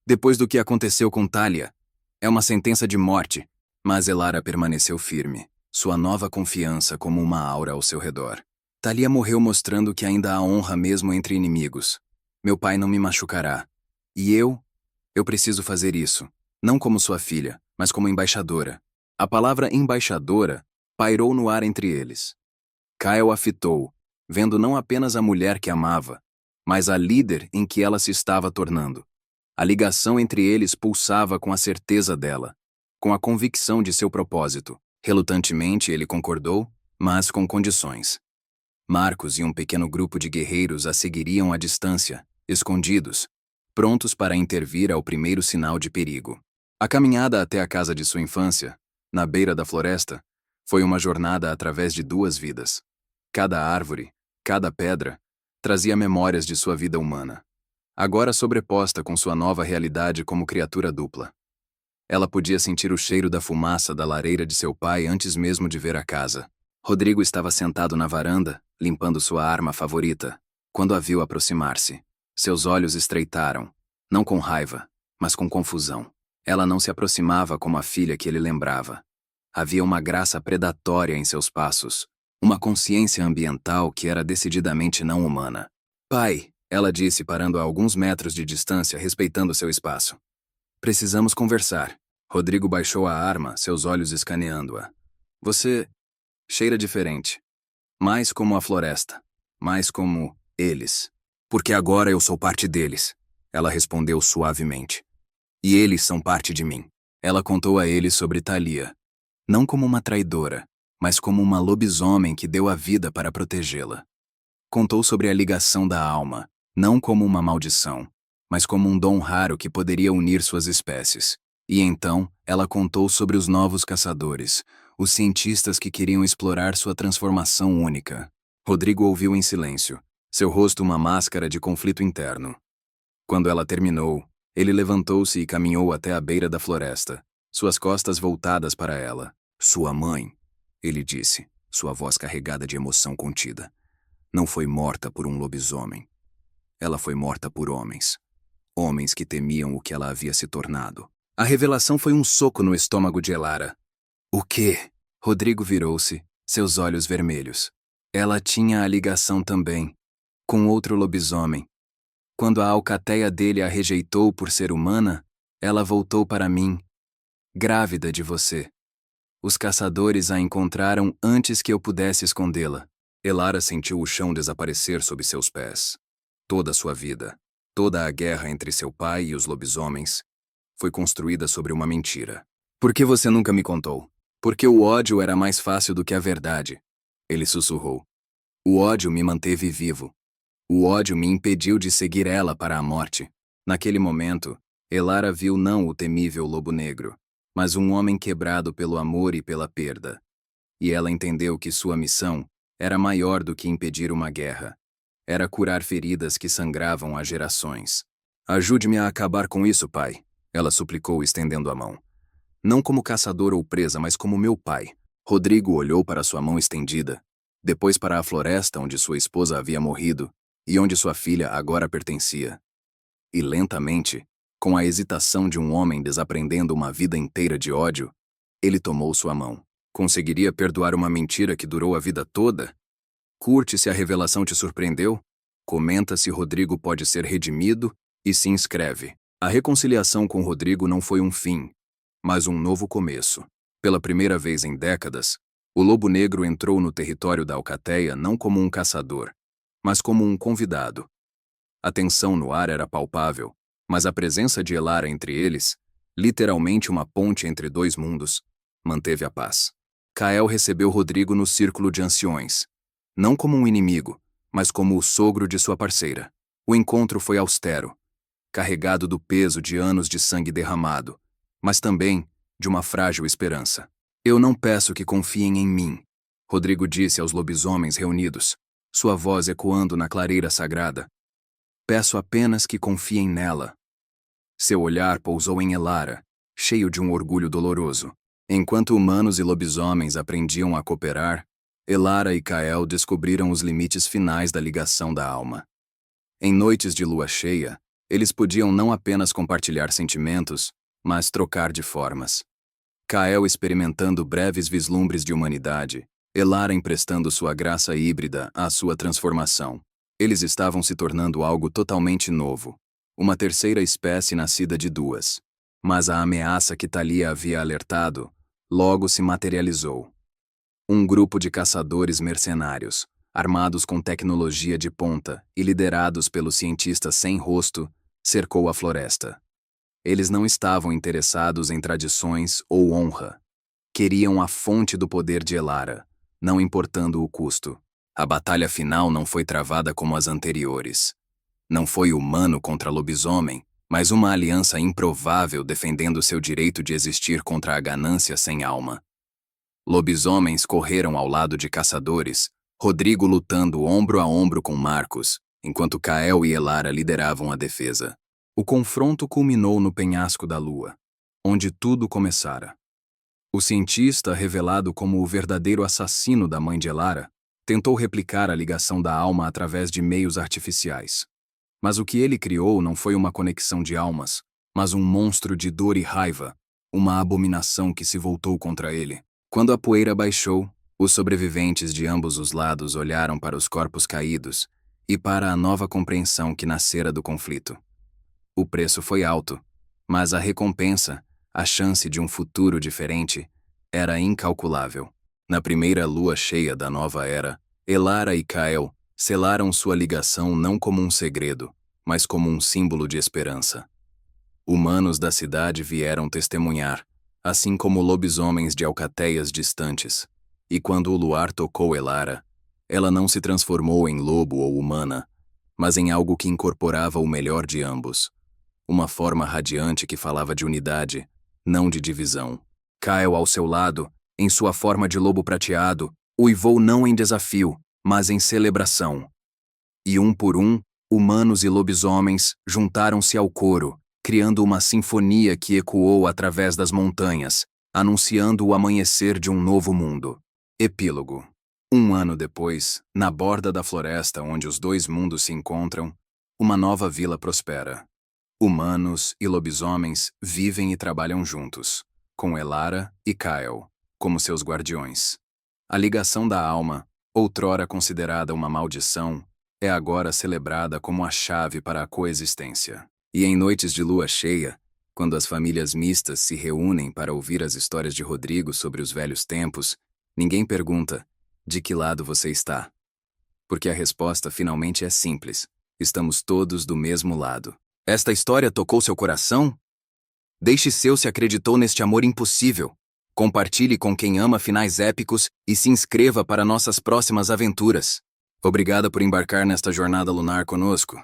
S1: Depois do que aconteceu com Thalia, é uma sentença de morte. Mas Elara permaneceu firme, sua nova confiança como uma aura ao seu redor. Thalia morreu mostrando que ainda há honra mesmo entre inimigos. Meu pai não me machucará. E eu preciso fazer isso, não como sua filha, mas como embaixadora. A palavra embaixadora pairou no ar entre eles. Kyle a fitou, vendo não apenas a mulher que amava, mas a líder em que ela se estava tornando. A ligação entre eles pulsava com a certeza dela, com a convicção de seu propósito. Relutantemente ele concordou, mas com condições. Marcos e um pequeno grupo de guerreiros a seguiriam à distância, escondidos, prontos para intervir ao primeiro sinal de perigo. A caminhada até a casa de sua infância, na beira da floresta, foi uma jornada através de 2 vidas. Cada árvore, cada pedra, trazia memórias de sua vida humana, agora sobreposta com sua nova realidade como criatura dupla. Ela podia sentir o cheiro da fumaça da lareira de seu pai antes mesmo de ver a casa. Rodrigo estava sentado na varanda, limpando sua arma favorita, quando a viu aproximar-se. Seus olhos estreitaram, não com raiva, mas com confusão. Ela não se aproximava como a filha que ele lembrava. Havia uma graça predatória em seus passos, uma consciência ambiental que era decididamente não humana. Pai, ela disse parando a alguns metros de distância, respeitando seu espaço. Precisamos conversar. Rodrigo baixou a arma, seus olhos escaneando-a. Você cheira diferente. Mais como a floresta. Mais como eles. Porque agora eu sou parte deles. Ela respondeu suavemente. E eles são parte de mim. Ela contou a ele sobre Thalia. Não como uma traidora, mas como uma lobisomem que deu a vida para protegê-la. Contou sobre a ligação da alma, não como uma maldição, mas como um dom raro que poderia unir suas espécies. E então, ela contou sobre os novos caçadores, os cientistas que queriam explorar sua transformação única. Rodrigo ouviu em silêncio, seu rosto uma máscara de conflito interno. Quando ela terminou, ele levantou-se e caminhou até a beira da floresta, suas costas voltadas para ela. Sua mãe, ele disse, sua voz carregada de emoção contida, não foi morta por um lobisomem. Ela foi morta por homens. Homens que temiam o que ela havia se tornado. A revelação foi um soco no estômago de Elara. O quê? Rodrigo virou-se, seus olhos vermelhos. Ela tinha a ligação também, com outro lobisomem. Quando a alcateia dele a rejeitou por ser humana, ela voltou para mim, grávida de você. Os caçadores a encontraram antes que eu pudesse escondê-la. Elara sentiu o chão desaparecer sob seus pés. Toda a sua vida, toda a guerra entre seu pai e os lobisomens, foi construída sobre uma mentira. Por que você nunca me contou? Porque o ódio era mais fácil do que a verdade. Ele sussurrou. O ódio me manteve vivo. O ódio me impediu de seguir ela para a morte. Naquele momento, Elara viu não o temível lobo negro, mas um homem quebrado pelo amor e pela perda. E ela entendeu que sua missão era maior do que impedir uma guerra. Era curar feridas que sangravam há gerações. Ajude-me a acabar com isso, pai, ela suplicou estendendo a mão. Não como caçador ou presa, mas como meu pai. Rodrigo olhou para sua mão estendida, depois para a floresta onde sua esposa havia morrido e onde sua filha agora pertencia. E lentamente, com a hesitação de um homem desaprendendo uma vida inteira de ódio, ele tomou sua mão. Conseguiria perdoar uma mentira que durou a vida toda? Curte se a revelação te surpreendeu, comenta se Rodrigo pode ser redimido e se inscreve. A reconciliação com Rodrigo não foi um fim, mas um novo começo. Pela primeira vez em décadas, o lobo negro entrou no território da Alcateia não como um caçador, mas como um convidado. A tensão no ar era palpável, mas a presença de Elara entre eles, literalmente uma ponte entre dois mundos, manteve a paz. Kael recebeu Rodrigo no círculo de anciões, não como um inimigo, mas como o sogro de sua parceira. O encontro foi austero, carregado do peso de anos de sangue derramado, mas também de uma frágil esperança. Eu não peço que confiem em mim, Rodrigo disse aos lobisomens reunidos, sua voz ecoando na clareira sagrada. Peço apenas que confiem nela. Seu olhar pousou em Elara, cheio de um orgulho doloroso. Enquanto humanos e lobisomens aprendiam a cooperar, Elara e Kael descobriram os limites finais da ligação da alma. Em noites de lua cheia, eles podiam não apenas compartilhar sentimentos, mas trocar de formas. Kael experimentando breves vislumbres de humanidade, Elara emprestando sua graça híbrida à sua transformação. Eles estavam se tornando algo totalmente novo, uma terceira espécie nascida de duas. Mas a ameaça que Thalia havia alertado logo se materializou. Um grupo de caçadores mercenários, armados com tecnologia de ponta e liderados pelos cientistas sem rosto, cercou a floresta. Eles não estavam interessados em tradições ou honra. Queriam a fonte do poder de Elara, não importando o custo. A batalha final não foi travada como as anteriores. Não foi humano contra lobisomem, mas uma aliança improvável defendendo seu direito de existir contra a ganância sem alma. Lobisomens correram ao lado de caçadores, Rodrigo lutando ombro a ombro com Marcos, enquanto Kael e Elara lideravam a defesa. O confronto culminou no penhasco da lua, onde tudo começara. O cientista, revelado como o verdadeiro assassino da mãe de Elara, tentou replicar a ligação da alma através de meios artificiais. Mas o que ele criou não foi uma conexão de almas, mas um monstro de dor e raiva, uma abominação que se voltou contra ele. Quando a poeira baixou, os sobreviventes de ambos os lados olharam para os corpos caídos e para a nova compreensão que nascera do conflito. O preço foi alto, mas a recompensa, a chance de um futuro diferente, era incalculável. Na primeira lua cheia da nova era, Elara e Kael selaram sua ligação não como um segredo, mas como um símbolo de esperança. Humanos da cidade vieram testemunhar, assim como lobisomens de alcateias distantes. E quando o luar tocou Elara, ela não se transformou em lobo ou humana, mas em algo que incorporava o melhor de ambos. Uma forma radiante que falava de unidade, não de divisão. Kael ao seu lado, em sua forma de lobo prateado, uivou não em desafio, mas em celebração. E um por um, humanos e lobisomens juntaram-se ao coro, criando uma sinfonia que ecoou através das montanhas, anunciando o amanhecer de um novo mundo. Epílogo. 1 ano depois, na borda da floresta onde os dois mundos se encontram, uma nova vila prospera. Humanos e lobisomens vivem e trabalham juntos, com Elara e Kael como seus guardiões. A ligação da alma, outrora considerada uma maldição, é agora celebrada como a chave para a coexistência. E em noites de lua cheia, quando as famílias mistas se reúnem para ouvir as histórias de Rodrigo sobre os velhos tempos, ninguém pergunta: de que lado você está? Porque a resposta finalmente é simples: Estamos todos do mesmo lado. Esta história tocou seu coração? Deixe seu se acreditou neste amor impossível. Compartilhe com quem ama finais épicos e se inscreva para nossas próximas aventuras. Obrigada por embarcar nesta jornada lunar conosco.